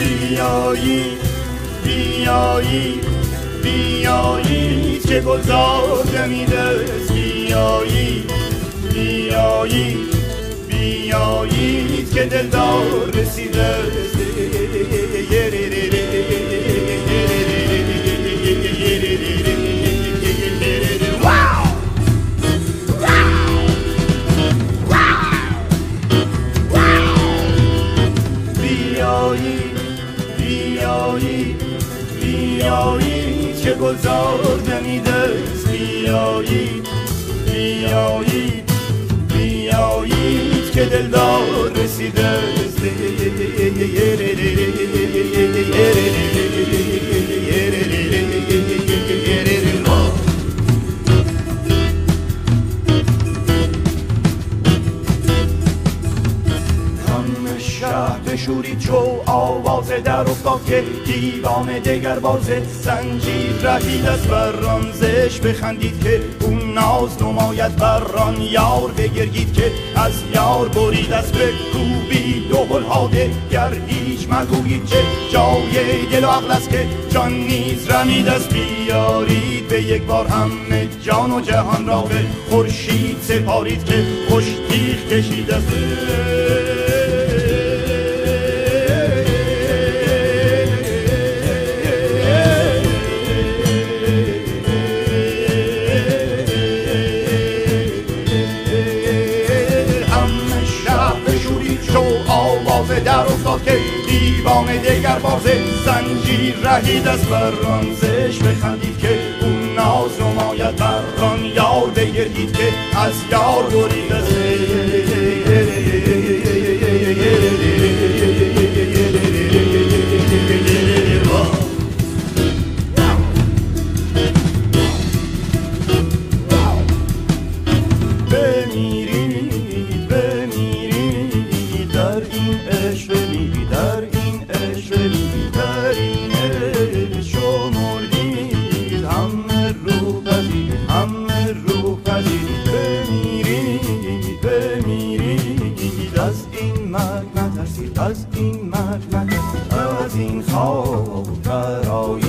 بیایید بیایید بیایید که گلزار دمیده است. بیایید بیایید بیایید که دلدار رسیده است. بیایید بیایید که گلزار دمیده است. بیایید بیایید بیایید که دلدار رسیده است. شهر بشورید چو آواز در افتاد که دیوان دگر بازه زنجیر رهید از بران زش بخندید که اون ناز نماید بران یار بگرگید که از یار برید از بکوبید دو هاده گر هیچ مگویید که جای دل و عقل است که جان نیز رمید است. بیارید به یک بار همه جان و جهان را به خورشید سپارید که خوش تیغ کشید است. در افتاد که دیوان دگر بازه زنجیر رهید از بران زش بخندید که اون ناز نماید بران یار بگردید که از یار برید است. بمیرید بمیرید در این عشق، در این عشق، در این عشق شمردید همه روح پذیر، همه روح پذیر. بمیرید بمیرید از این مرگ نترسید، از این مرگ نترسید، از این خواب برای